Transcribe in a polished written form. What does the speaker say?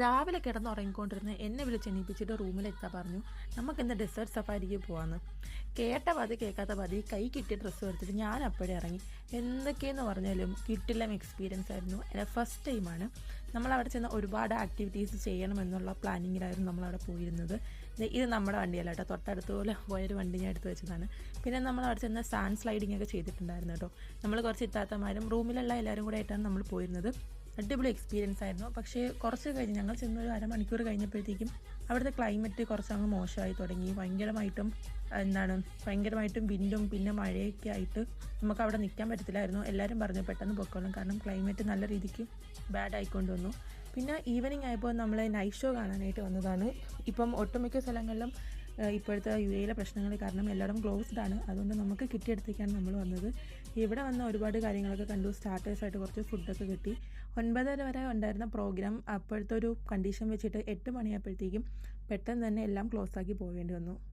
രാവിലെ കിടന്നുറങ്ങിക്കൊണ്ടിരുന്ന് എന്നെ വിളിച്ചെണീപ്പിച്ചിട്ട് റൂമിലെത്താൻ പറഞ്ഞു നമുക്കിന്ന് ഡെസേർട്ട് സഫാരിക്ക് പോകാമെന്ന്. കേട്ട പതി കേൾക്കാത്ത പതി കൈ കിട്ടിയ ഡ്രസ്സ് എടുത്തിട്ട് ഞാൻ അപ്പോഴേ ഇറങ്ങി. എന്തൊക്കെയെന്ന് പറഞ്ഞാലും കിട്ടില്ല എക്സ്പീരിയൻസ് ആയിരുന്നു. എൻ്റെ ഫസ്റ്റ് ടൈമാണ് നമ്മളവിടെ ചെന്ന് ഒരുപാട് ആക്ടിവിറ്റീസ് ചെയ്യണമെന്നുള്ള പ്ലാനിങ്ങിലായിരുന്നു നമ്മളവിടെ പോയിരുന്നത്. ഇത് നമ്മുടെ വണ്ടിയല്ല കേട്ടോ, തൊട്ടടുത്ത് പോലെ പോയൊരു വണ്ടി ഞാൻ എടുത്ത് വെച്ചതാണ്. പിന്നെ നമ്മളവിടെ ചെന്ന് സാൻഡ് സ്ലൈഡിങ് ഒക്കെ ചെയ്തിട്ടുണ്ടായിരുന്നു കേട്ടോ. നമ്മൾ കുറച്ച് ഇത്താത്തമാരും റൂമിലുള്ള എല്ലാവരും കൂടെ ആയിട്ടാണ് നമ്മൾ പോയിരുന്നത്. അടിപൊളി എക്സ്പീരിയൻസ് ആയിരുന്നു. പക്ഷേ കുറച്ച് കഴിഞ്ഞ് ഞങ്ങൾ ചെന്നൊരു അരമണിക്കൂർ കഴിഞ്ഞപ്പോഴത്തേക്കും അവിടുത്തെ ക്ലൈമറ്റ് കുറച്ചങ്ങ് മോശമായി തുടങ്ങി. ഭയങ്കരമായിട്ടും വിൻഡും പിന്നെ മഴയൊക്കെ ആയിട്ട് നമുക്ക് അവിടെ നിൽക്കാൻ പറ്റത്തില്ലായിരുന്നു. എല്ലാവരും പറഞ്ഞു പെട്ടെന്ന് പൊക്കോളും, കാരണം ക്ലൈമറ്റ് നല്ല രീതിക്ക് ബാഡ് ആയിക്കൊണ്ട് വന്നു. പിന്നെ ഈവനിങ് ആയപ്പോൾ നമ്മൾ നൈറ്റ് ഷോ കാണാനായിട്ട് വന്നതാണ്. ഇപ്പം ഒട്ടുമിക്ക സ്ഥലങ്ങളിലും ഇപ്പോഴത്തെ UAE പ്രശ്നങ്ങൾ കാരണം എല്ലായിടും ക്ലോസ്ഡ് ആണ്. അതുകൊണ്ട് നമുക്ക് കിട്ടിയെടുത്തേക്കാണ് നമ്മൾ വന്നത്. ഇവിടെ വന്ന ഒരുപാട് കാര്യങ്ങളൊക്കെ കണ്ടു. സ്റ്റാർട്ടേഴ്സായിട്ട് കുറച്ച് ഫുഡൊക്കെ കിട്ടി. 9:30 വരെ ഉണ്ടായിരുന്ന പ്രോഗ്രാം അപ്പോഴത്തെ ഒരു കണ്ടീഷൻ വെച്ചിട്ട് 8 മണിയായപ്പോഴത്തേക്കും പെട്ടെന്ന് തന്നെ എല്ലാം ക്ലോസ് ആക്കി പോവേണ്ടി വന്നു.